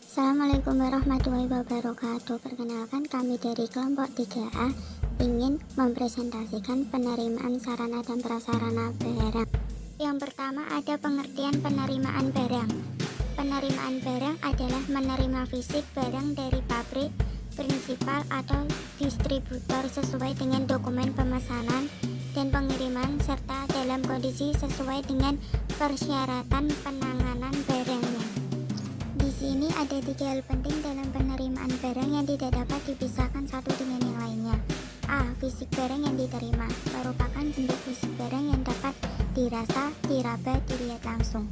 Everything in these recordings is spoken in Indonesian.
Assalamualaikum warahmatullahi wabarakatuh. Perkenalkan, kami dari kelompok 3A ingin mempresentasikan penerimaan sarana dan prasarana barang. Yang pertama ada pengertian penerimaan barang. Penerimaan barang adalah menerima fisik barang dari pabrik, prinsipal atau distributor sesuai dengan dokumen pemesanan dan pengiriman serta dalam kondisi sesuai dengan persyaratan penanganan barangnya. Di sini ada 3 hal penting dalam penerimaan barang yang tidak dapat dipisahkan satu dengan yang lainnya. A. Fisik barang yang diterima merupakan bentuk fisik barang yang dapat dirasa, diraba, dilihat langsung.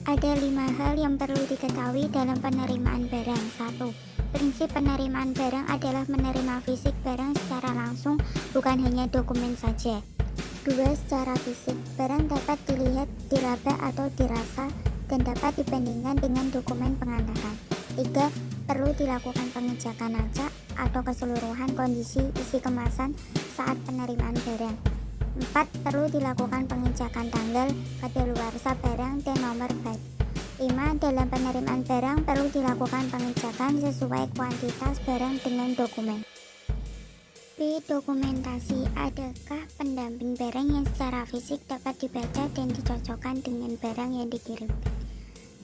Ada 5 hal yang perlu diketahui dalam penerimaan barang. 1. Prinsip penerimaan barang adalah menerima fisik barang secara langsung, bukan hanya dokumen saja. 2. Secara fisik, barang dapat dilihat, diraba atau dirasa dan dapat dibandingkan dengan dokumen pengantaran. 3. Perlu dilakukan pengecekan acak atau keseluruhan kondisi isi kemasan saat penerimaan barang. 4. Perlu dilakukan pengecekan tanggal, kadaluarsa barang, dan nomor bag. 5. Dalam penerimaan barang perlu dilakukan pengecekan sesuai kuantitas barang dengan dokumen. B. Dokumentasi. Adakah pendamping barang yang secara fisik dapat dibaca dan dicocokkan dengan barang yang dikirimkan?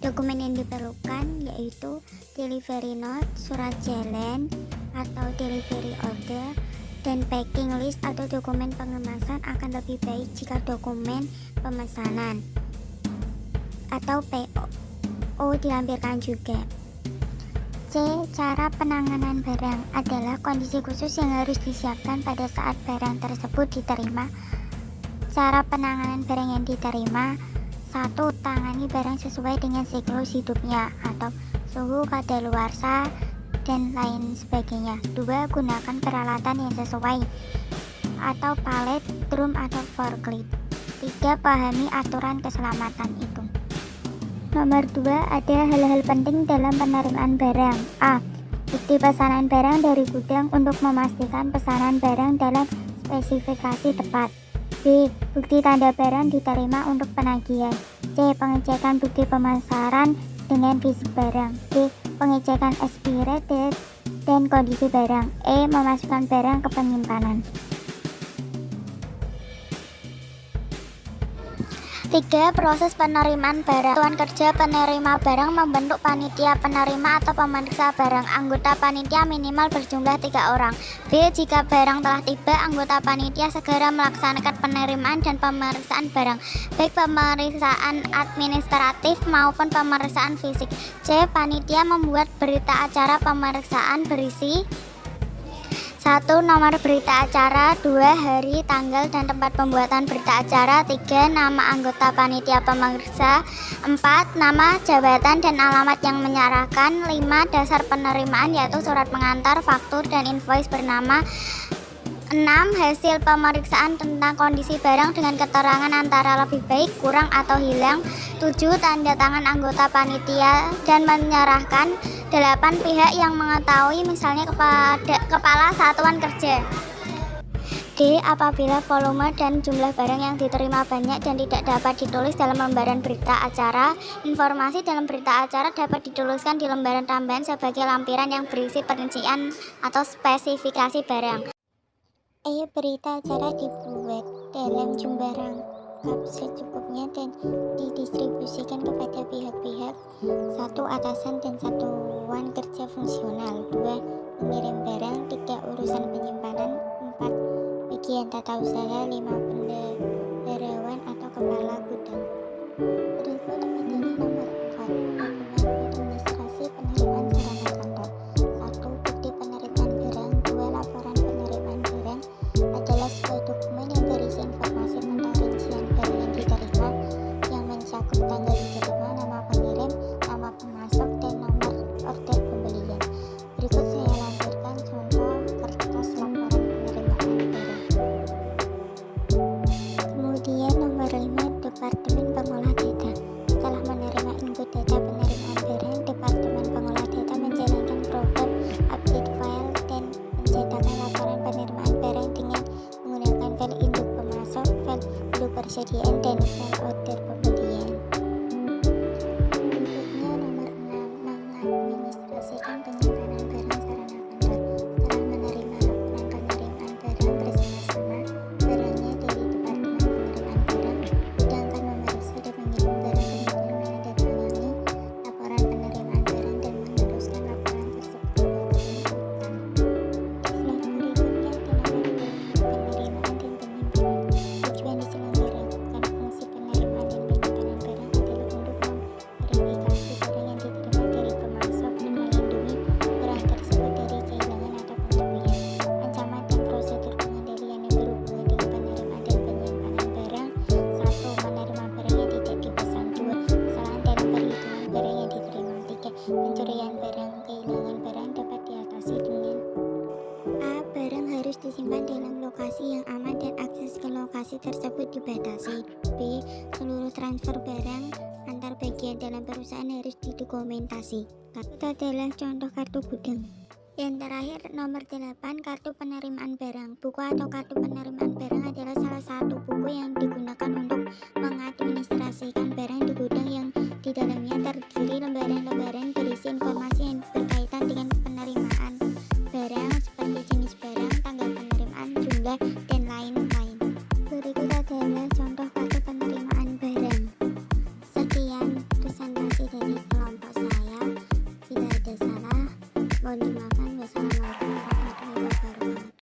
Dokumen yang diperlukan yaitu delivery note, surat jalan atau delivery order, dan packing list atau dokumen pengemasan. Akan lebih baik jika dokumen pemesanan atau PO dilampirkan juga. C. Cara penanganan barang adalah kondisi khusus yang harus disiapkan pada saat barang tersebut diterima. Cara penanganan barang yang diterima: 1. Tangani barang sesuai dengan siklus hidupnya atau suhu, kadaluarsa, dan lain sebagainya. 2. Gunakan peralatan yang sesuai atau palet, drum, atau forklift. 3. Pahami aturan keselamatan itu. Nomor 2, ada hal-hal penting dalam penerimaan barang. A. Bukti pesanan barang dari gudang untuk memastikan pesanan barang dalam spesifikasi tepat. B. Bukti tanda barang diterima untuk penagihan. C. Pengecekan bukti pemasaran dengan fisik barang. D. Pengecekan expiry date dan kondisi barang. E. Memasukkan barang ke penyimpanan. 3. Proses penerimaan barang. Satuan kerja penerima barang membentuk panitia penerima atau pemeriksa barang. Anggota panitia minimal berjumlah 3 orang. B. Jika barang telah tiba, anggota panitia segera melaksanakan penerimaan dan pemeriksaan barang, baik pemeriksaan administratif maupun pemeriksaan fisik. C. Panitia membuat berita acara pemeriksaan berisi: 1. Nomor berita acara. 2. Hari, tanggal, dan tempat pembuatan berita acara. 3. Nama anggota panitia pemeriksa. 4. Nama, jabatan, dan alamat yang menyerahkan. 5. Dasar penerimaan yaitu surat pengantar, faktur, dan invoice bernama. 6. Hasil pemeriksaan tentang kondisi barang dengan keterangan antara lebih baik, kurang, atau hilang. 7. Tanda tangan anggota panitia dan menyerahkan. 8. Pihak yang mengetahui, misalnya kepada kepala satuan kerja. D. Apabila volume dan jumlah barang yang diterima banyak dan tidak dapat ditulis dalam lembaran berita acara, informasi dalam berita acara dapat dituliskan di lembaran tambahan sebagai lampiran yang berisi perincian atau spesifikasi barang. E. Berita acara dibuat dalam jumlah lengkap secukupnya dan didistribusikan kepada pihak-pihak: 1. Atasan dan satuan kerja fungsional. 2. Pengirim barang. 3. Urusan penyimpanan. 4. Bagian tata usaha. 5. Bendaharawan atau kepala gudang. Berikut materi nomor 4. Dokumen administrasi penerimaan sarana kantor. 1. Bukti penerimaan barang. 2. Laporan penerimaan barang adalah sebuah dokumen yang berisi informasi tentang rincian barang yang diterima, yang mencakup tanggal diterima, nama pengirim, nama pemasok, dan nomor order pembelian. Berikut saya lampirkan contoh kertas laporan penerimaan barang. Kemudian nomor 5, Departemen Pengolah Data. Setelah menerima input data penerimaan barang, Departemen Pengolah Data menjalankan program update file dan pencetakan laporan penerimaan barang dengan menggunakan file induk pemasok, file induk persediaan, dan file order pembelian. Berikutnya nomor 6, mengadministrasi transaksi tersebut dibatasi. B. Seluruh transfer barang antar bagian dalam perusahaan harus didokumentasikan. Itu adalah contoh kartu gudang. Yang terakhir, nomor 8, kartu penerimaan barang. Buku atau kartu penerimaan barang adalah salah satu buku yang digunakan untuk